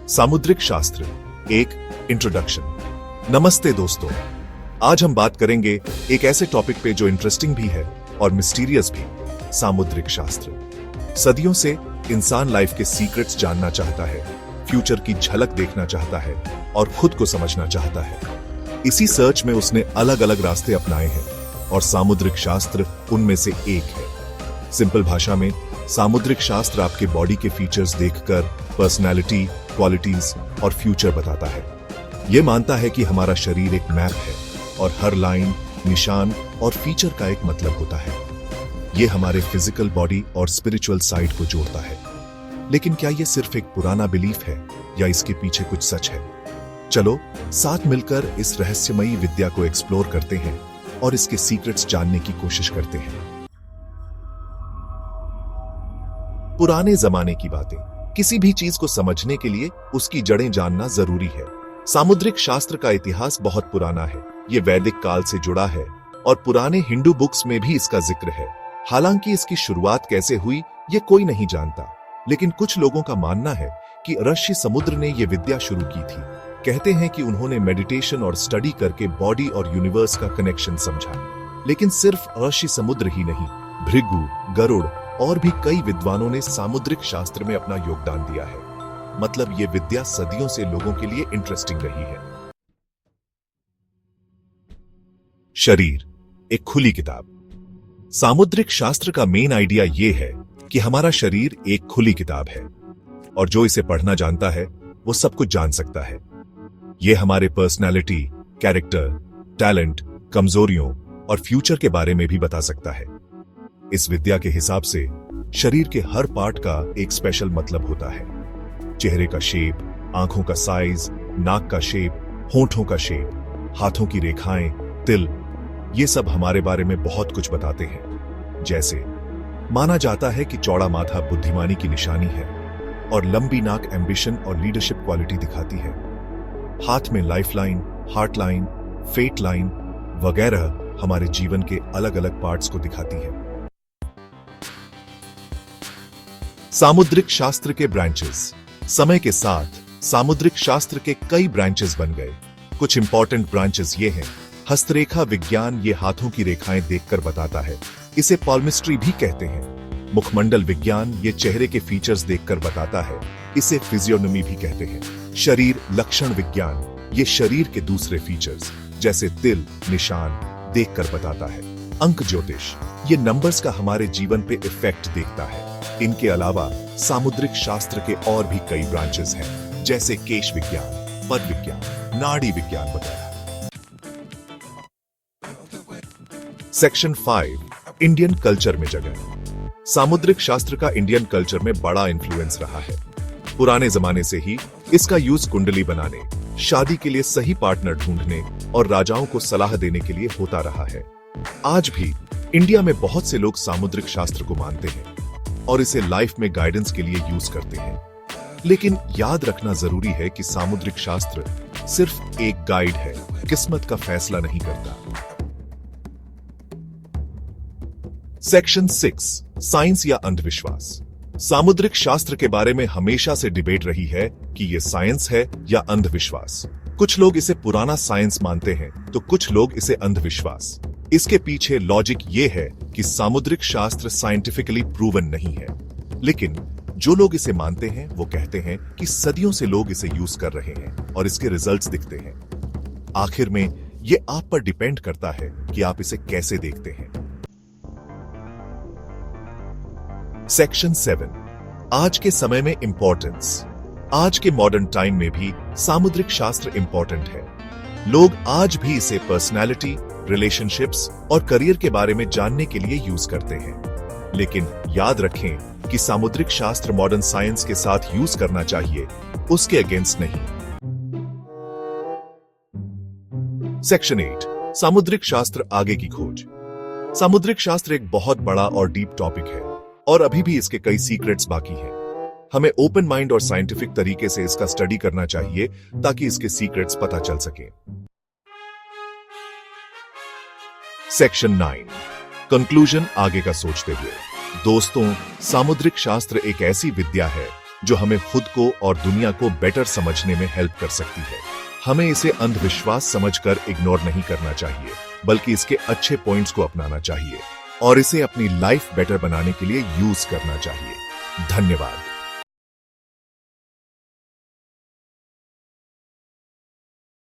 सामुद्रिक शास्त्र एक इंट्रोडक्शन। नमस्ते दोस्तों, आज हम बात करेंगे एक ऐसे टॉपिक पे जो इंटरेस्टिंग भी है और मिस्टीरियस भी, सामुद्रिक शास्त्र। सदियों से इंसान लाइफ के सीक्रेट्स जानना चाहता है, फ्यूचर की झलक देखना चाहता है और खुद को समझना चाहता है। इसी सर्च में उसने अलग अलग रास्ते अपनाए हैं और सामुद्रिक शास्त्र उनमें से एक है। सिंपल भाषा में सामुद्रिक शास्त्र आपके बॉडी के फीचर्स देखकर पर्सनालिटी, क्वालिटीज और फ्यूचर बताता है। यह मानता है कि हमारा शरीर एक मैप है और हर लाइन, निशान और फीचर का एक मतलब होता है। यह हमारे फिजिकल बॉडी और स्पिरिचुअल साइड को जोड़ता है। लेकिन क्या यह सिर्फ एक पुराना बिलीफ है या इसके पीछे कुछ सच है? चलो साथ मिलकर इस रहस्यमयी विद्या को एक्सप्लोर करते हैं और इसके सीक्रेट्स जानने की कोशिश करते हैं। पुराने जमाने की बातें। किसी भी चीज को समझने के लिए उसकी जड़ें जानना जरूरी है। सामुद्रिक शास्त्र का इतिहास बहुत पुराना है। ये वैदिक काल से जुड़ा है और पुराने हिंदू बुक्स में भी इसका जिक्र है। हालांकि इसकी शुरुआत कैसे हुई ये कोई नहीं जानता, लेकिन कुछ लोगों का मानना है कि ऋषि समुद्र ने यह विद्या शुरू की थी। कहते हैं कि उन्होंने मेडिटेशन और स्टडी करके बॉडी और यूनिवर्स का कनेक्शन समझा। लेकिन सिर्फ ऋषि समुद्र ही नहीं, भृगु, गरुड़ और भी कई विद्वानों ने सामुद्रिक शास्त्र में अपना योगदान दिया है। मतलब ये विद्या सदियों से लोगों के लिए इंटरेस्टिंग रही है। शरीर एक खुली किताब। सामुद्रिक शास्त्र का मेन आइडिया यह है कि हमारा शरीर एक खुली किताब है और जो इसे पढ़ना जानता है वो सब कुछ जान सकता है। यह हमारे पर्सनालिटी, कैरेक्टर, टैलेंट, कमजोरियों और फ्यूचर के बारे में भी बता सकता है। इस विद्या के हिसाब से शरीर के हर पार्ट का एक स्पेशल मतलब होता है। चेहरे का शेप, आंखों का साइज, नाक का शेप, होंठों का शेप, हाथों की रेखाएं, तिल, ये सब हमारे बारे में बहुत कुछ बताते हैं। जैसे माना जाता है कि चौड़ा माथा बुद्धिमानी की निशानी है और लंबी नाक एम्बिशन और लीडरशिप क्वालिटी दिखाती है। हाथ में life line, heart line, fate line वगैरह हमारे जीवन के अलग अलग पार्ट्स को दिखाती है। सामुद्रिक शास्त्र के ब्रांचेस। समय के साथ सामुद्रिक शास्त्र के कई ब्रांचेस बन गए। कुछ इंपॉर्टेंट ब्रांचेस ये हैं। हस्तरेखा विज्ञान ये हाथों की रेखाएं देखकर बताता है, इसे पॉल्मिस्ट्री भी कहते हैं। मुखमंडल विज्ञान ये चेहरे के फीचर्स देखकर बताता है, इसे फिजियोनोमी भी कहते हैं। शरीर लक्षण विज्ञान ये शरीर के दूसरे फीचर्स जैसे तिल, निशान देखकर बताता है। अंक ज्योतिष ये नंबर्स का हमारे जीवन पे इफेक्ट देखता है। इनके अलावा सामुद्रिक शास्त्र के और भी कई ब्रांचेस हैं, जैसे केश विज्ञान, पद विज्ञान, नाड़ी विज्ञान वगैरह। सेक्शन 5 इंडियन कल्चर में जगह। सामुद्रिक शास्त्र का इंडियन कल्चर में बड़ा इन्फ्लुएंस रहा है। पुराने जमाने से ही इसका यूज कुंडली बनाने, शादी के लिए सही पार्टनर ढूंढने और राजाओं को सलाह देने के लिए होता रहा है। आज भी इंडिया में बहुत से लोग सामुद्रिक शास्त्र को मानते हैं और इसे लाइफ में गाइडेंस के लिए यूज करते हैं। लेकिन याद रखना जरूरी है कि सामुद्रिक शास्त्र सिर्फ एक गाइड है, किस्मत का फैसला नहीं करता। सेक्शन 6 साइंस या अंधविश्वास। सामुद्रिक शास्त्र के बारे में हमेशा से डिबेट रही है कि यह साइंस है या अंधविश्वास। कुछ लोग इसे पुराना साइंस मानते हैं तो कुछ लोग इसे अंधविश्वास। इसके पीछे लॉजिक ये है कि सामुद्रिक शास्त्र साइंटिफिकली प्रूवन नहीं है, लेकिन जो लोग इसे मानते हैं वो कहते हैं कि सदियों से लोग इसे यूज कर रहे हैं और इसके रिजल्ट्स दिखते हैं। आखिर में ये आप पर डिपेंड करता है कि आप इसे कैसे देखते हैं। सेक्शन 7 आज के समय में इंपॉर्टेंस। आज के मॉडर्न टाइम में भी सामुद्रिक शास्त्र इंपॉर्टेंट है। लोग आज भी इसे पर्सनालिटी, रिलेशनशिप्स और करियर के बारे में जानने के लिए यूज करते हैं। लेकिन याद रखें कि सामुद्रिक शास्त्र मॉडर्न साइंस के साथ यूज करना चाहिए, उसके अगेंस्ट नहीं। सेक्शन 8 सामुद्रिक शास्त्र आगे की खोज। सामुद्रिक शास्त्र एक बहुत बड़ा और डीप टॉपिक है और अभी भी इसके कई सीक्रेट्स बाकी हैं। हमें ओपन माइंड और साइंटिफिक तरीके से इसका स्टडी करना चाहिए ताकि इसके सीक्रेट्स पता चल सके। सेक्शन 9 कंक्लूजन आगे का सोचते हुए। दोस्तों, सामुद्रिक शास्त्र एक ऐसी विद्या है जो हमें खुद को और दुनिया को बेटर समझने में हेल्प कर सकती है। हमें इसे अंधविश्वास समझकर इग्नोर नहीं करना चाहिए, बल्कि इसके अच्छे पॉइंट्स को अपनाना चाहिए और इसे अपनी लाइफ बेटर बनाने के लिए यूज करना चाहिए। धन्यवाद।